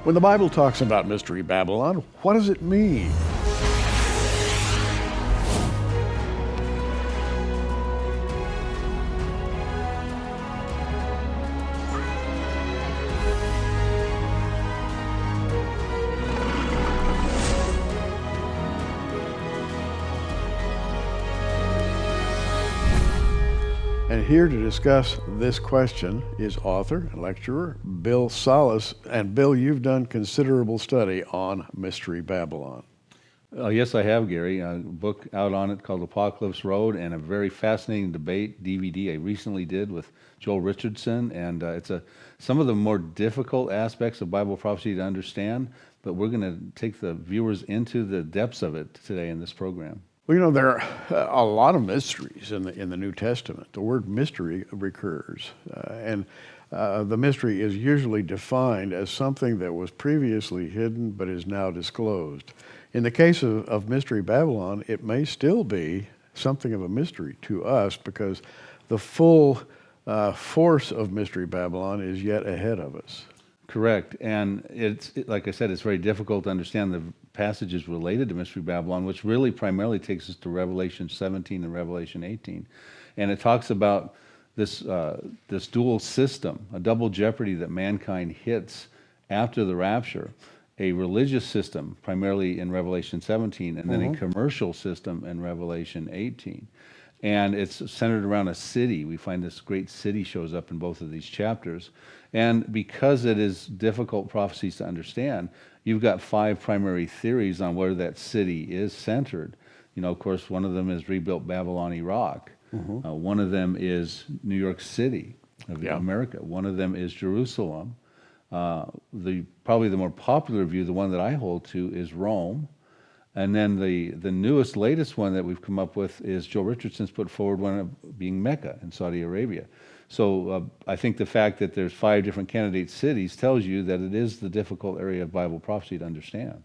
When the Bible talks about Mystery Babylon, what does it mean? And here to discuss this question is author and lecturer Bill Salus. And Bill, you've done considerable study on Mystery Babylon. Yes, I have, Gary. A book out on it called Apocalypse Road, and a very fascinating debate DVD I recently did with Joel Richardson. And it's some of the more difficult aspects of Bible prophecy to understand, but we're going to take the viewers into the depths of it today in this program. Well, you know, there are a lot of mysteries in the New Testament. The word mystery recurs, and the mystery is usually defined as something that was previously hidden but is now disclosed. In the case of Mystery Babylon, it may still be something of a mystery to us because the full force of Mystery Babylon is yet ahead of us. Correct, and like I said, it's very difficult to understand the passages related to Mystery Babylon, which really primarily takes us to Revelation 17 and Revelation 18, and it talks about this dual system, a double jeopardy that mankind hits after the rapture, a religious system primarily in Revelation 17, and then a commercial system in Revelation 18. And it's centered around a city. We find this great city shows up in both of these chapters. And because it is difficult prophecies to understand, you've got 5 primary theories on where that city is centered. You know, of course, one of them is rebuilt Babylon, Iraq. One of them is New York City of America. One of them is Jerusalem. Probably the more popular view, the one that I hold to, is Rome. And then the newest, latest one that we've come up with is Joel Richardson's put forward, one of being Mecca in Saudi Arabia. So I think the fact that there's 5 different candidate cities tells you that it is the difficult area of Bible prophecy to understand.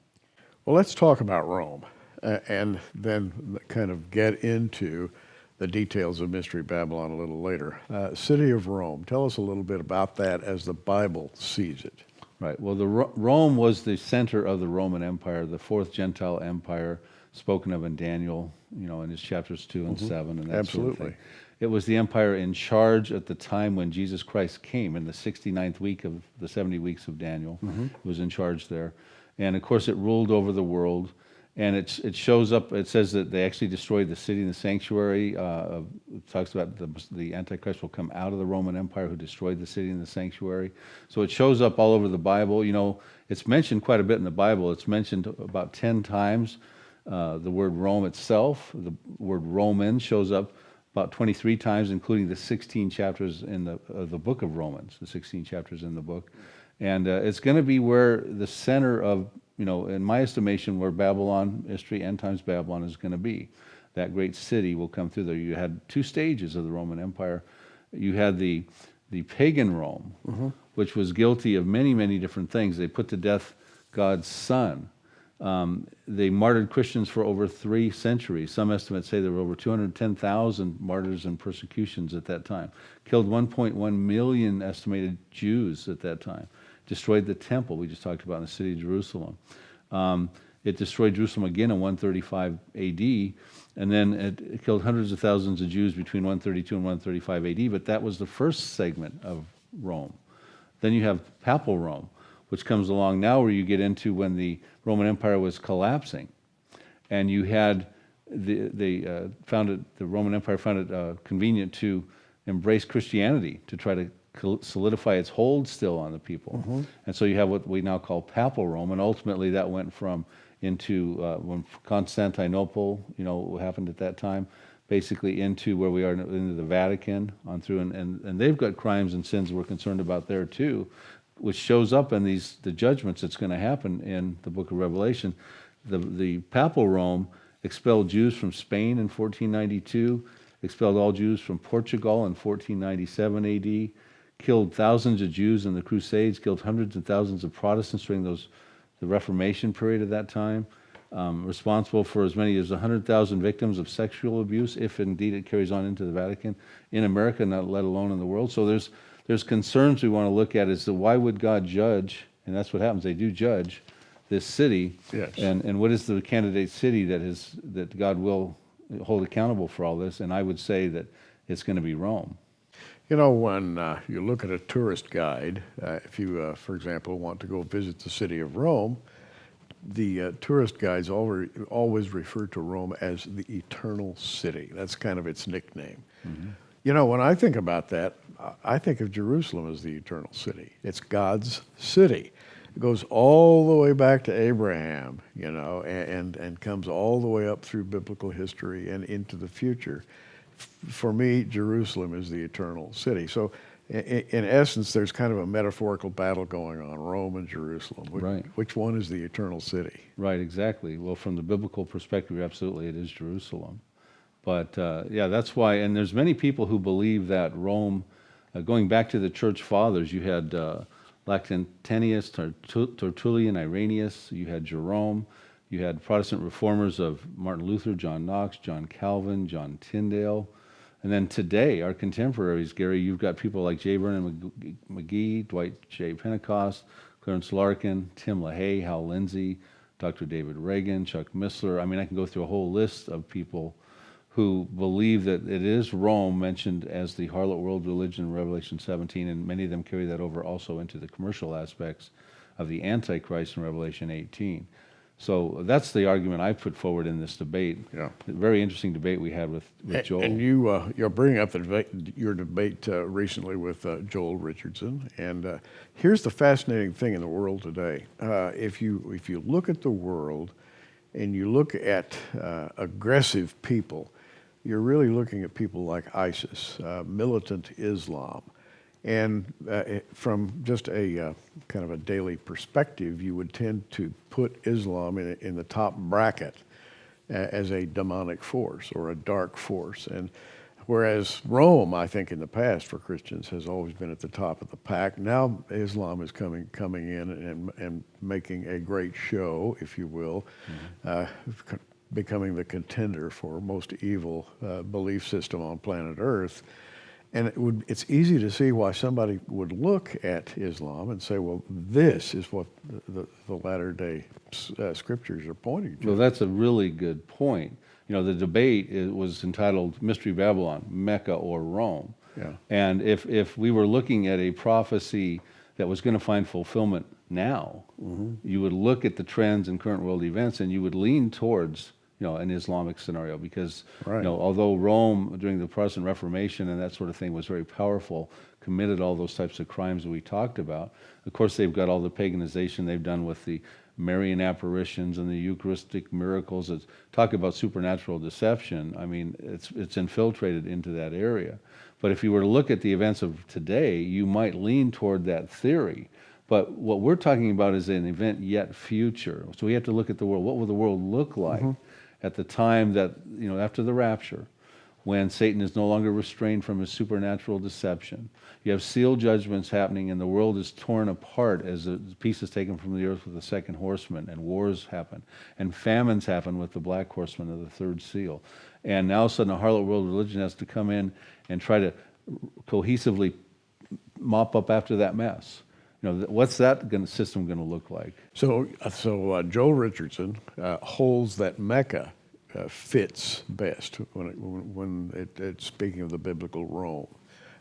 Well, let's talk about Rome and then kind of get into the details of Mystery Babylon a little later. City of Rome, tell us a little bit about that as the Bible sees it. Right. Well, Rome was the center of the Roman Empire, the 4th Gentile empire spoken of in Daniel, you know, in his chapters 2 and 7 and that Absolutely. sort of thing. It was the empire in charge at the time when Jesus Christ came in the 69th week of the 70 weeks of Daniel. It was in charge there. And of course it ruled over the world. And it shows up, it says that they actually destroyed the city and the sanctuary. It talks about the Antichrist will come out of the Roman Empire who destroyed the city and the sanctuary. So it shows up all over the Bible. You know, it's mentioned quite a bit in the Bible. It's mentioned about 10 times. The word Rome itself, the word Roman, shows up about 23 times, including the 16 chapters in the book of Romans, the 16 chapters in the book. And it's going to be where the center of, you know, in my estimation, where Babylon, history, end times Babylon is going to be. That great city will come through there. You had 2 stages of the Roman Empire. You had the pagan Rome, which was guilty of many, many different things. They put to death God's son. They martyred Christians for over 3 centuries. Some estimates say there were over 210,000 martyrs and persecutions at that time. Killed 1.1 million estimated Jews at that time. Destroyed the temple we just talked about in the city of Jerusalem. It destroyed Jerusalem again in 135 AD, and then it killed hundreds of thousands of Jews between 132 and 135 AD, but that was the first segment of Rome. Then you have Papal Rome, which comes along now where you get into when the Roman Empire was collapsing, and you had the Roman Empire found it convenient to embrace Christianity to try to solidify its hold still on the people. And so you have what we now call Papal Rome, and ultimately that went into when Constantinople, you know, what happened at that time, basically into where we are, into the Vatican, on through, and they've got crimes and sins we're concerned about there too, which shows up in the judgments that's going to happen in the book of Revelation. The Papal Rome expelled Jews from Spain in 1492, expelled all Jews from Portugal in 1497 AD, killed thousands of Jews in the Crusades, killed hundreds of thousands of Protestants during the Reformation period of that time, responsible for as many as 100,000 victims of sexual abuse, if indeed it carries on into the Vatican, in America, not let alone in the world. So there's concerns we want to look at as to why would God judge And that's what happens. They do judge this city. Yes. And what is the candidate city that God will hold accountable for all this? And I would say that it's going to be Rome. You know, when you look at a tourist guide, if you, for example, want to go visit the city of Rome, the tourist guides always refer to Rome as the eternal city. That's kind of its nickname. Mm-hmm. You know, when I think about that, I think of Jerusalem as the eternal city. It's God's city. It goes all the way back to Abraham, you know, and comes all the way up through biblical history and into the future. For me, Jerusalem is the eternal city. So, in essence, there's kind of a metaphorical battle going on, Rome and Jerusalem. Right. Which one is the eternal city? Right, exactly. Well, from the biblical perspective, absolutely, it is Jerusalem. But, yeah, that's why, and there's many people who believe that Rome, going back to the church fathers, you had Lactantius, Tertullian, Irenaeus, you had Jerome, you had Protestant reformers of Martin Luther, John Knox, John Calvin, John Tyndale. And then today, our contemporaries, Gary, you've got people like J. Vernon McGee, Dwight J. Pentecost, Clarence Larkin, Tim LaHaye, Hal Lindsey, Dr. David Reagan, Chuck Missler. I mean, I can go through a whole list of people who believe that it is Rome mentioned as the harlot world religion in Revelation 17, and many of them carry that over also into the commercial aspects of the Antichrist in Revelation 18. So that's the argument I put forward in this debate. Yeah. A very interesting debate we had with Joel. And you're bringing up your debate recently with Joel Richardson. And here's the fascinating thing in the world today. If you look at the world and you look at aggressive people, you're really looking at people like ISIS, militant Islam. And from just a kind of a daily perspective, you would tend to put Islam in the top bracket as a demonic force or a dark force. And whereas Rome, I think in the past for Christians, has always been at the top of the pack, now Islam is coming in and making a great show, if you will, becoming the contender for most evil belief system on planet Earth. And it's easy to see why somebody would look at Islam and say, well, this is what the latter-day scriptures are pointing to. Well, that's a really good point. You know, the debate was entitled Mystery Babylon, Mecca or Rome. Yeah. And if we were looking at a prophecy that was going to find fulfillment now, you would look at the trends in current world events and you would lean towards an Islamic scenario because, right. Although Rome during the Protestant Reformation and that sort of thing was very powerful, committed all those types of crimes that we talked about, of course they've got all the paganization they've done with the Marian apparitions and the Eucharistic miracles. It's talk about supernatural deception. I mean, it's infiltrated into that area. But if you were to look at the events of today, you might lean toward that theory. But what we're talking about is an event yet future. So we have to look at the world. What will the world look like at the time that, after the rapture, when Satan is no longer restrained from his supernatural deception? You have sealed judgments happening and the world is torn apart as the piece is taken from the earth with the second horseman, and wars happen, and famines happen with the black horseman of the third seal. And now all of a sudden a harlot world religion has to come in and try to cohesively mop up after that mess. What's that system going to look like? So Joel Richardson holds that Mecca fits best when it's speaking of the biblical Rome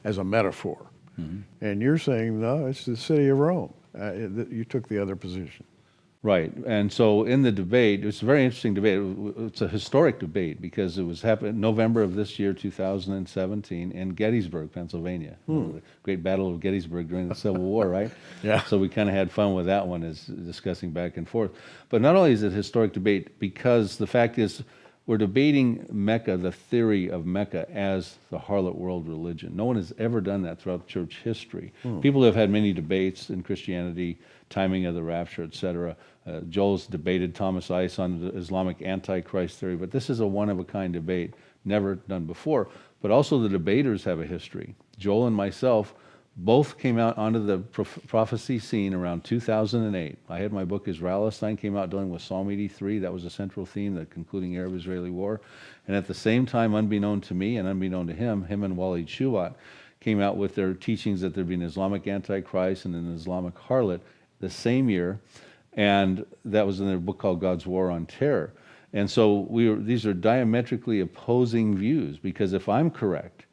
as a metaphor. And you're saying, no, it's the city of Rome. You took the other position. Right. And so in the debate, it's a very interesting debate. It's a historic debate because it was happening November of this year, 2017, in Gettysburg, Pennsylvania. The great Battle of Gettysburg during the Civil War, right? Yeah. So we kind of had fun with that one, as discussing back and forth. But not only is it a historic debate, because the fact is we're debating Mecca, the theory of Mecca as the harlot world religion. No one has ever done that throughout church history. People have had many debates in Christianity, timing of the rapture, etc. Joel's debated Thomas Ice on the Islamic Antichrist theory, but this is a one-of-a-kind debate, never done before. But also the debaters have a history. Joel and myself both came out onto the prophecy scene around 2008. I had my book Israelistine, came out dealing with Psalm 83. That was a central theme, the concluding Arab-Israeli war. And at the same time, unbeknown to me and unbeknown to him and Walid Shuwat came out with their teachings that there'd be an Islamic Antichrist and an Islamic harlot the same year, and that was in their book called God's War on Terror. And so these are diametrically opposing views, because if I'm correct,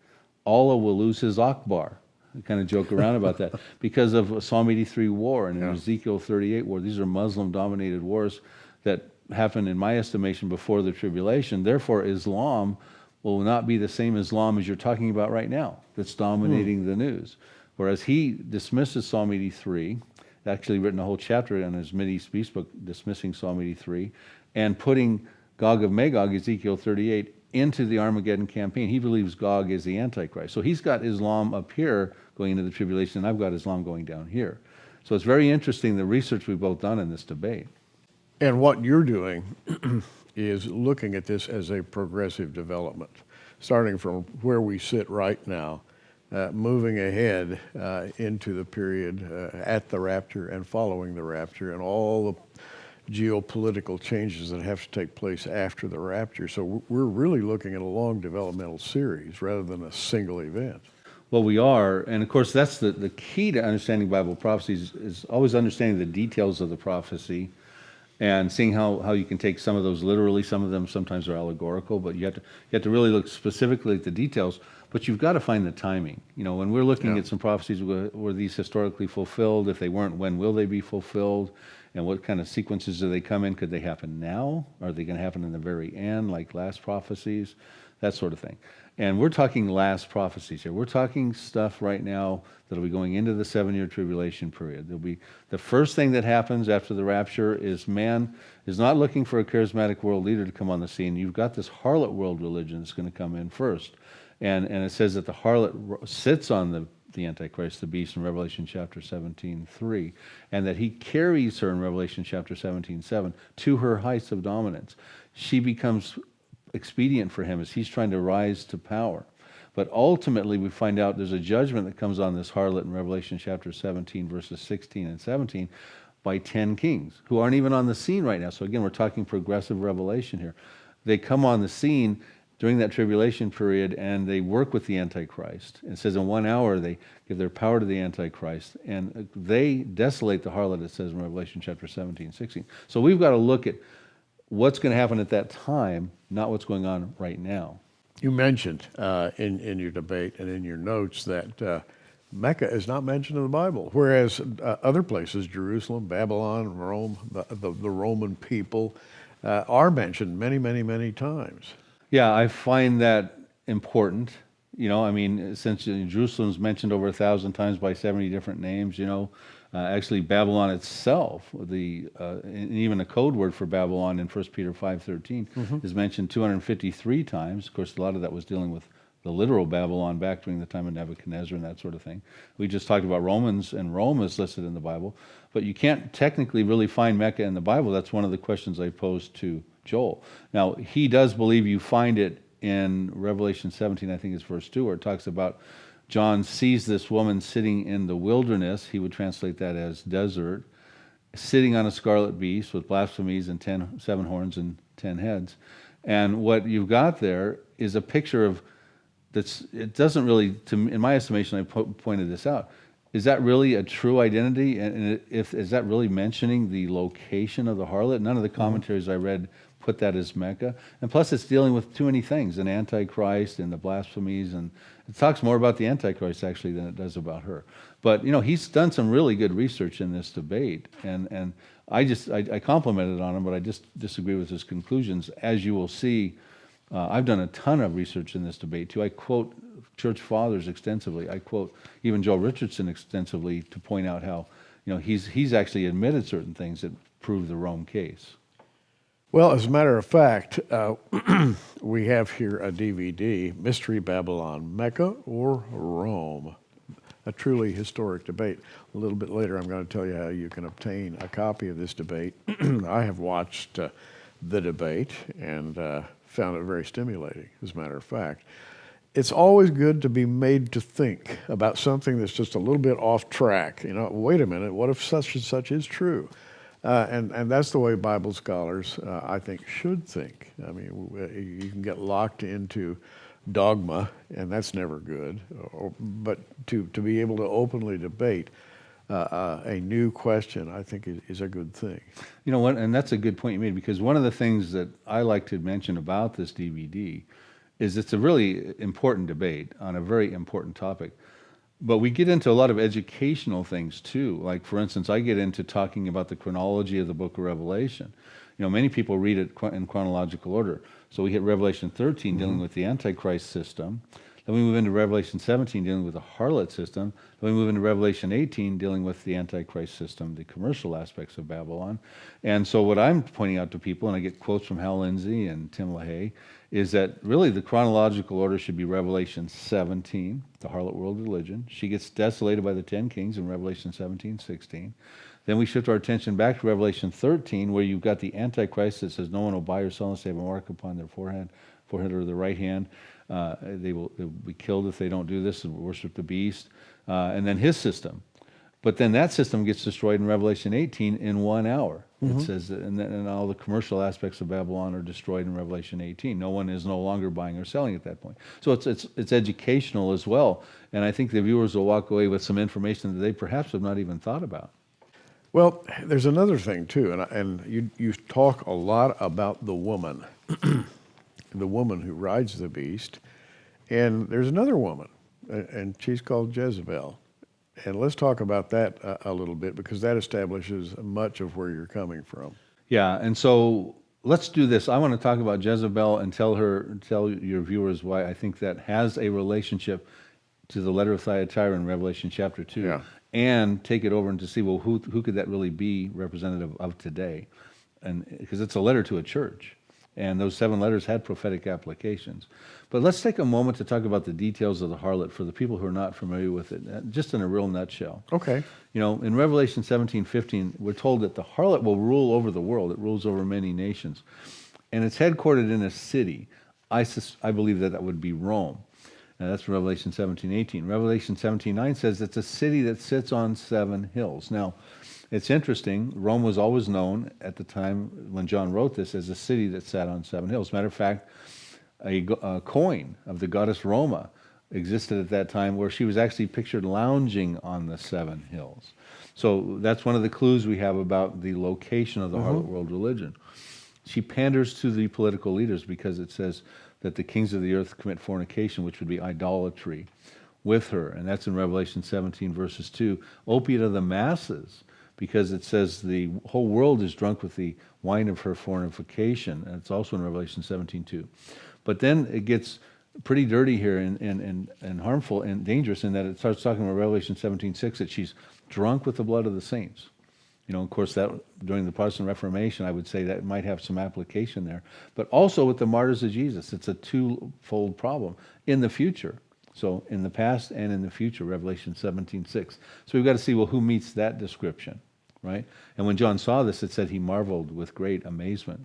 Allah will lose his Akbar. I kind of joke around about that because of Psalm 83 war and Ezekiel 38 war. These are Muslim-dominated wars that happened, in my estimation, before the tribulation. Therefore, Islam will not be the same Islam as you're talking about right now that's dominating the news. Whereas he dismisses Psalm 83, actually written a whole chapter on his Mideast Beast book dismissing Psalm 83, and putting Gog of Magog, Ezekiel 38, into the Armageddon campaign. He believes Gog is the Antichrist. So he's got Islam up here going into the tribulation, and I've got Islam going down here. So it's very interesting, the research we've both done in this debate. And what you're doing is looking at this as a progressive development, starting from where we sit right now, moving ahead into the period at the rapture and following the rapture, and all the geopolitical changes that have to take place after the rapture. So we're really looking at a long developmental series rather than a single event. Well, we are, and of course that's the key to understanding Bible prophecies is always understanding the details of the prophecy and seeing how you can take some of those literally. Some of them sometimes are allegorical, but you have to really look specifically at the details. But you've got to find the timing. You know, when we're looking at some prophecies, were these historically fulfilled? If they weren't, when will they be fulfilled? And what kind of sequences do they come in? Could they happen now? Are they going to happen in the very end, like last prophecies? That sort of thing. And we're talking last prophecies here. We're talking stuff right now that'll be going into the 7-year tribulation period. There'll be the first thing that happens after the rapture is man is not looking for a charismatic world leader to come on the scene. You've got this harlot world religion that's going to come in first. And it says that the harlot sits on the Antichrist, the beast, in Revelation chapter 17:3, and that he carries her in Revelation chapter 17:7 to her heights of dominance. She becomes expedient for him as he's trying to rise to power. But ultimately, we find out there's a judgment that comes on this harlot in Revelation chapter 17, verses 16 and 17, by 10 kings who aren't even on the scene right now. So again, we're talking progressive revelation here. They come on the scene during that tribulation period, and they work with the Antichrist. It says in 1 hour they give their power to the Antichrist, and they desolate the harlot, it says in Revelation chapter 17, 16. So we've got to look at what's going to happen at that time, not what's going on right now. You mentioned in your debate and in your notes that Mecca is not mentioned in the Bible, whereas other places, Jerusalem, Babylon, Rome, the Roman people, are mentioned many, many, many times. Yeah, I find that important. You know, I mean, since Jerusalem's mentioned over 1,000 times by 70 different names, you know, actually Babylon itself, and even a code word for Babylon in 1 Peter 5:13 is mentioned 253 times. Of course, a lot of that was dealing with the literal Babylon back during the time of Nebuchadnezzar and that sort of thing. We just talked about Romans, and Rome is listed in the Bible, but you can't technically really find Mecca in the Bible. That's one of the questions I posed to Joel. Now, he does believe you find it in Revelation 17, I think it's verse 2, where it talks about John sees this woman sitting in the wilderness. He would translate that as desert, sitting on a scarlet beast with blasphemies and 7 horns and 10 heads. And what you've got there is a picture of it doesn't really, in my estimation, I pointed this out, is that really a true identity? And is that really mentioning the location of the harlot? None of the commentaries I read put that as Mecca. And plus it's dealing with too many things, an Antichrist and the blasphemies, and it talks more about the Antichrist actually than it does about her. But you know, he's done some really good research in this debate, and I complimented on him, but I just disagree with his conclusions. As you will see, I've done a ton of research in this debate too. I quote church fathers extensively. I quote even Joel Richardson extensively to point out how, you know, he's actually admitted certain things that prove the Rome case. Well, as a matter of fact, we have here a DVD, Mystery Babylon, Mecca or Rome? A truly historic debate. A little bit later, I'm going to tell you how you can obtain a copy of this debate. I have watched the debate and found it very stimulating, as a matter of fact. It's always good to be made to think about something that's just a little bit off track. You know, wait a minute, what if such and such is true? And that's the way Bible scholars, I think, should think. I mean, you can get locked into dogma, and that's never good. But to be able to openly debate a new question, I think is a good thing. You know what, and that's a good point you made, because one of the things that I like to mention about this DVD is it's a really important debate on a very important topic. But we get into a lot of educational things too. Like, for instance, I get into talking about the chronology of the book of Revelation. You know, many people read it in chronological order. So we hit Revelation 13 dealing with the Antichrist system. Then we move into Revelation 17 dealing with the harlot system. Then we move into Revelation 18 dealing with the Antichrist system, the commercial aspects of Babylon. And so what I'm pointing out to people, and I get quotes from Hal Lindsey and Tim LaHaye, is that really the chronological order should be Revelation 17, the harlot world religion. She gets desolated by the 10 kings in Revelation 17:16. Then we shift our attention back to Revelation 13, where you've got the Antichrist that says no one will buy or sell unless they have a mark upon their forehead or their right hand. They will be killed if they don't do this and worship the beast. And then his system. But then that system gets destroyed in Revelation 18 in 1 hour. It says that, and all the commercial aspects of Babylon are destroyed in Revelation 18. No one is no longer buying or selling at that point. So it's educational as well. And I think the viewers will walk away with some information that they perhaps have not even thought about. Well, there's another thing too, and you talk a lot about the woman, the woman who rides the beast, and there's another woman, and she's called Jezebel. And let's talk about that a little bit, because that establishes much of where you're coming from. Yeah, and so let's do this. I want to talk about Jezebel and tell your viewers why I think that has a relationship to the letter of Thyatira in Revelation chapter 2. Yeah. And take it over and to see, well, who could that really be representative of today? And because it's a letter to a church, and those 7 letters had prophetic applications. But let's take a moment to talk about the details of the harlot for the people who are not familiar with it, just in a real nutshell. Okay. You know, in Revelation 17:15, we're told that the harlot will rule over the world. It rules over many nations. And it's headquartered in a city. I believe that would be Rome. Now, that's Revelation 17:18. Revelation 17:9 says it's a city that sits on 7 hills. Now, it's interesting. Rome was always known at the time when John wrote this as a city that sat on 7 hills. Matter of fact, a coin of the goddess Roma existed at that time where she was actually pictured lounging on the 7 hills. So that's one of the clues we have about the location of the harlot world religion. She panders to the political leaders because it says that the kings of the earth commit fornication, which would be idolatry, with her. And that's in Revelation 17, verses 2. Opiate of the masses, because it says the whole world is drunk with the wine of her fornication. And it's also in Revelation 17:2. But then it gets pretty dirty here and harmful and dangerous in that it starts talking about Revelation 17:6, that she's drunk with the blood of the saints. You know, of course, that during the Protestant Reformation, I would say that might have some application there. But also with the martyrs of Jesus, it's a twofold problem in the future. So in the past and in the future, Revelation 17:6. So we've got to see, well, who meets that description, right? And when John saw this, it said he marveled with great amazement.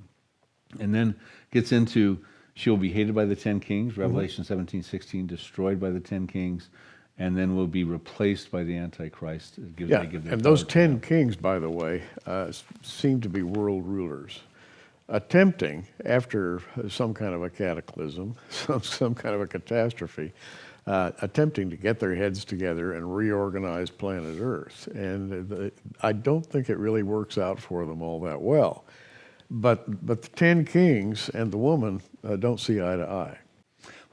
And then gets into, she'll be hated by the 10 kings, Revelation 17:16, destroyed by the 10 kings, and then will be replaced by the Antichrist. And those 10 kings, by the way, seem to be world rulers, attempting, after some kind of a cataclysm, some kind of a catastrophe, attempting to get their heads together and reorganize planet Earth. And I don't think it really works out for them all that well. But the 10 kings and the woman don't see eye to eye.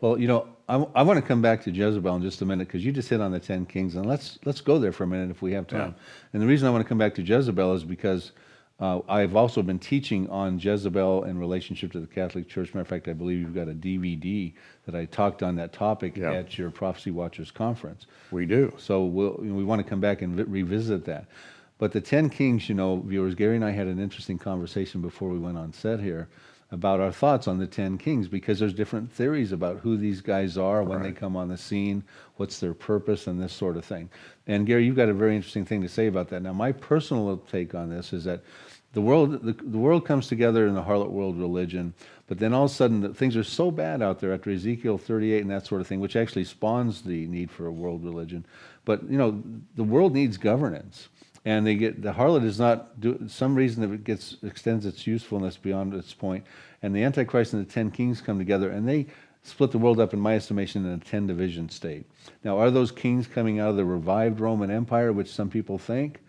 Well, you know, I want to come back to Jezebel in just a minute, because you just hit on the 10 kings, and let's go there for a minute if we have time. Yeah. And the reason I want to come back to Jezebel is because I've also been teaching on Jezebel in relationship to the Catholic Church. Matter of fact, I believe you've got a DVD that I talked on that topic at your Prophecy Watchers conference. We do. So we want to come back and revisit that. But the 10 kings, you know, viewers, Gary and I had an interesting conversation before we went on set here about our thoughts on the 10 kings, because there's different theories about who these guys are, when they come on the scene, what's their purpose, and this sort of thing. And Gary, you've got a very interesting thing to say about that. Now, my personal take on this is that the world comes together in the harlot world religion, but then all of a sudden things are so bad out there after Ezekiel 38 and that sort of thing, which actually spawns the need for a world religion. But, you know, the world needs governance. And the harlot is not some reason that it extends its usefulness beyond its point, and the Antichrist and the 10 kings come together, and they split the world up, in my estimation, in a 10-division state. Now, are those kings coming out of the revived Roman Empire, which some people think?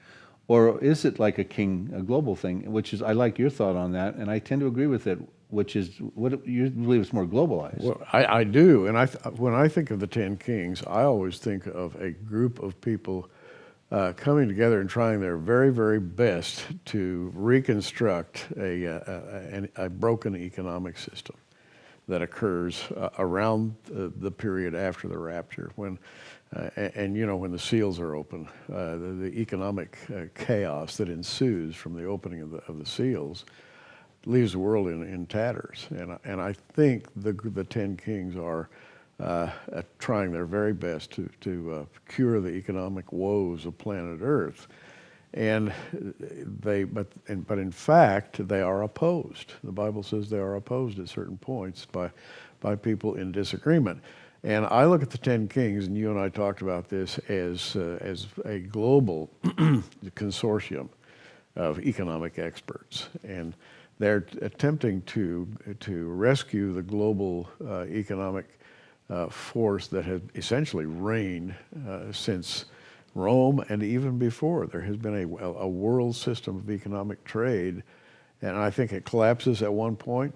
Or is it like a global thing, which is, I like your thought on that, and I tend to agree with it, which is, what you believe it's more globalized. Well, I do, and when I think of the 10 kings, I always think of a group of people coming together and trying their very, very best to reconstruct a broken economic system that occurs around the period after the rapture, when when the seals are open, the economic chaos that ensues from the opening of the seals leaves the world in tatters. And I think the 10 kings are trying their very best to cure the economic woes of planet Earth. And but in fact, they are opposed. The Bible says they are opposed at certain points by people in disagreement. And I look at the 10 kings, and you and I talked about this as a global consortium of economic experts, and they're attempting to rescue the global economic force that has essentially reigned since Rome, and even before. There has been a world system of economic trade, and I think it collapses at one point,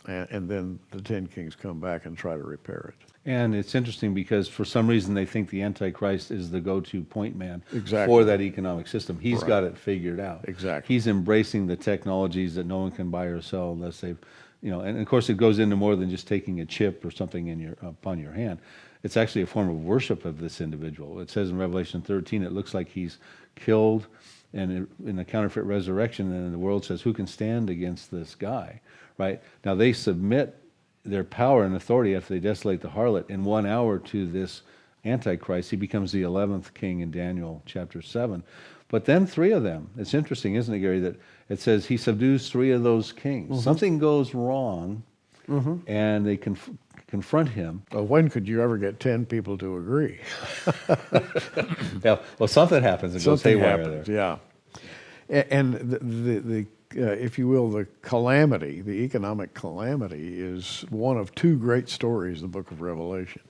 and then the 10 kings come back and try to repair it. And it's interesting because for some reason they think the Antichrist is the go-to point man Exactly. for that economic system. He's Right. got it figured out. Exactly. He's embracing the technologies that no one can buy or sell unless they've, and of course it goes into more than just taking a chip or something upon your hand. It's actually a form of worship of this individual. It says in Revelation 13, it looks like he's killed and in a counterfeit resurrection, and the world says, who can stand against this guy, right? Now they submit their power and authority after they desolate the harlot in 1 hour to this Antichrist. He becomes the 11th king in Daniel chapter 7. But then 3 of them, it's interesting, isn't it, Gary, that it says he subdues 3 of those kings. Mm-hmm. Something goes wrong, mm-hmm. and they confront him. Well, when could you ever get 10 people to agree? Yeah, well, something happens. It goes haywire there. Yeah. And the if you will, the calamity, the economic calamity, is one of 2 great stories in the book of Revelation.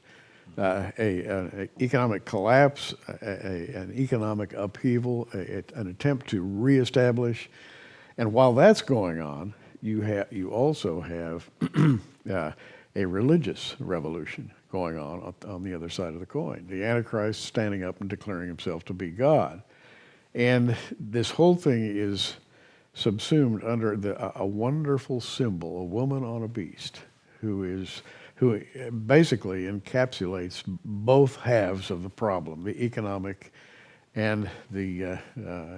An economic collapse, an economic upheaval, an attempt to reestablish. And while that's going on, you also have a religious revolution going on the other side of the coin. The Antichrist standing up and declaring himself to be God. And this whole thing is subsumed under a wonderful symbol, a woman on a beast, who basically encapsulates both halves of the problem, the economic and the,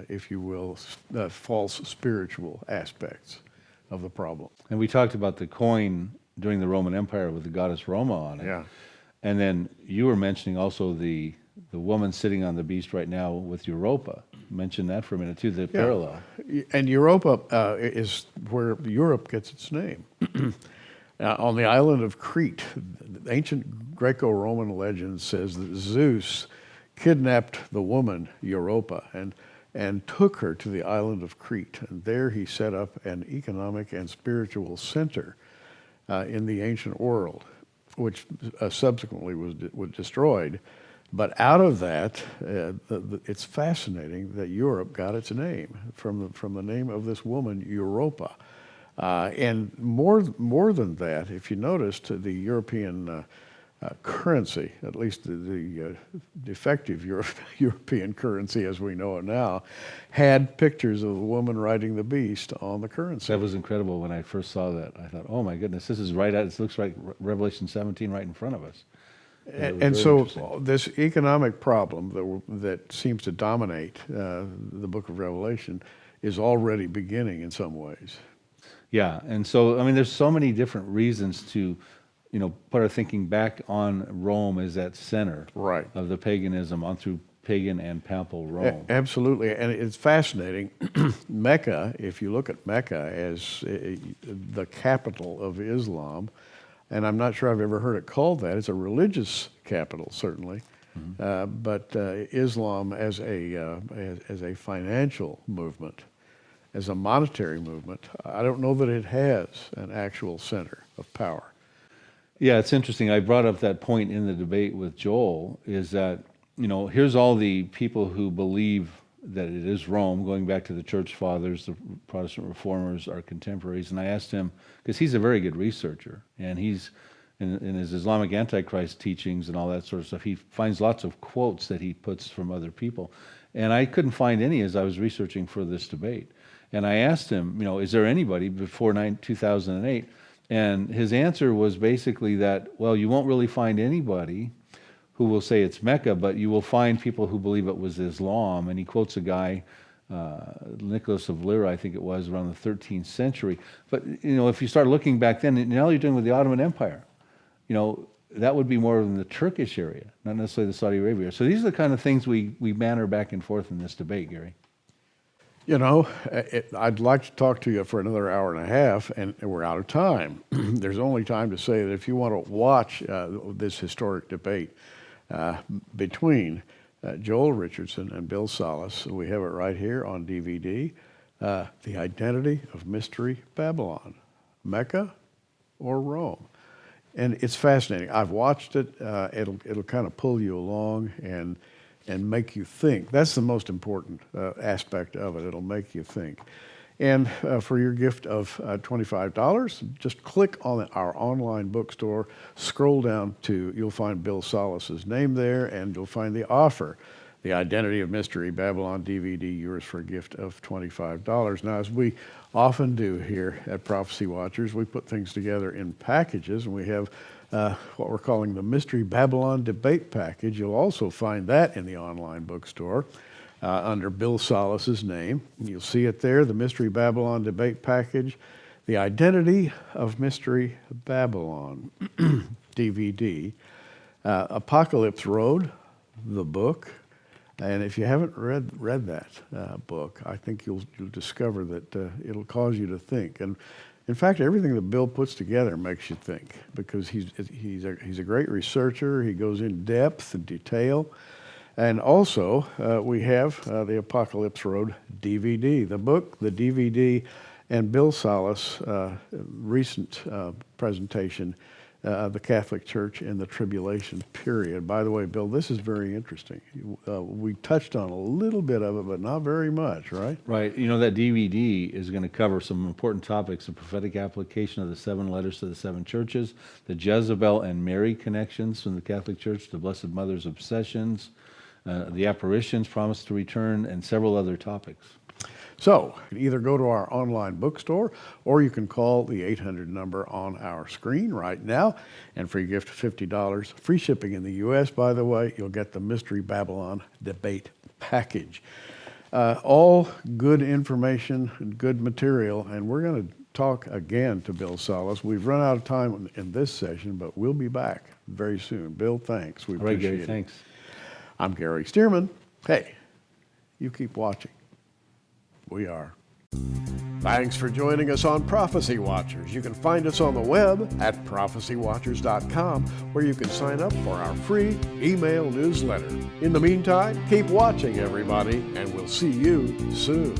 if you will, false spiritual aspects of the problem. And we talked about the coin during the Roman Empire with the goddess Roma on it. Yeah. And then you were mentioning also the woman sitting on the beast right now with Europa. Mention that for a minute too, the parallel. And Europa is where Europe gets its name. On the island of Crete, the ancient Greco-Roman legend says that Zeus kidnapped the woman Europa and took her to the island of Crete. And there he set up an economic and spiritual center in the ancient world, which subsequently was destroyed. But out of that, it's fascinating that Europe got its name from the name of this woman, Europa. And more than that, if you noticed, the European currency, at least the effective European currency as we know it now, had pictures of a woman riding the beast on the currency. That was incredible when I first saw that. I thought, oh my goodness, this is right at, it looks like Revelation 17 right in front of us. And so this economic problem that seems to dominate the book of Revelation is already beginning in some ways. Yeah, and so, I mean, there's so many different reasons to, put our thinking back on Rome as that center Right. of the paganism on through pagan and papal Rome. Absolutely, and it's fascinating. Mecca, if you look at Mecca as the capital of Islam, and I'm not sure I've ever heard it called that. It's a religious capital, certainly, but Islam as a financial movement, as a monetary movement, I don't know that it has an actual center of power. Yeah, it's interesting. I brought up that point in the debate with Joel, is that, here's all the people who believe that it is Rome, going back to the church fathers, the Protestant reformers, our contemporaries. And I asked him, because he's a very good researcher, and he's, in his Islamic Antichrist teachings and all that sort of stuff, he finds lots of quotes that he puts from other people. And I couldn't find any as I was researching for this debate. And I asked him, is there anybody before 2008? And his answer was basically that, well, you won't really find anybody who will say it's Mecca, but you will find people who believe it was Islam. And he quotes a guy, Nicholas of Lyra, I think it was, around the 13th century. But, if you start looking back then, and all you're doing with the Ottoman Empire, that would be more in the Turkish area, not necessarily the Saudi Arabia. So these are the kind of things we banter back and forth in this debate, Gary. I'd like to talk to you for another hour and a half, and we're out of time. There's only time to say that if you want to watch this historic debate between Joel Richardson and Bill Salus, we have it right here on DVD, The Identity of Mystery Babylon, Mecca or Rome. And it's fascinating. I've watched it. It'll kind of pull you along and make you think. That's the most important aspect of it. It'll make you think. And for your gift of $25, just click on our online bookstore, scroll down you'll find Bill Salus's name there, and you'll find the offer, The Identity of Mystery Babylon DVD, yours for a gift of $25. Now, as we often do here at Prophecy Watchers, we put things together in packages, and we have what we're calling the Mystery Babylon Debate Package. You'll also find that in the online bookstore under Bill Salus's name. You'll see it there, the Mystery Babylon Debate Package, The Identity of Mystery Babylon DVD, Apocalypse Road, the book. And if you haven't read that book, I think you'll discover that it'll cause you to think. And in fact, everything that Bill puts together makes you think, because he's a great researcher. He goes in depth and detail. And also, we have the Apocalypse Road DVD, the book, the DVD, and Bill Salus' recent presentation, The Catholic Church in the Tribulation Period. By the way, Bill, this is very interesting. We touched on a little bit of it, but not very much, right? Right. That DVD is going to cover some important topics: the prophetic application of the 7 letters to the 7 churches, the Jezebel and Mary connections in the Catholic Church, the Blessed Mother's obsessions, the apparitions promised to return, and several other topics. So, either go to our online bookstore, or you can call the 800 number on our screen right now, and for your gift of $50, free shipping in the U.S., by the way, you'll get the Mystery Babylon Debate Package. All good information and good material, and we're going to talk again to Bill Salus. We've run out of time in this session, but we'll be back very soon. Bill, thanks. We appreciate Gary, it. thanks. I'm Gary Stearman. Hey, you keep watching. We are. Thanks for joining us on Prophecy Watchers. You can find us on the web at prophecywatchers.com, where you can sign up for our free email newsletter. In the meantime, keep watching, everybody, and we'll see you soon.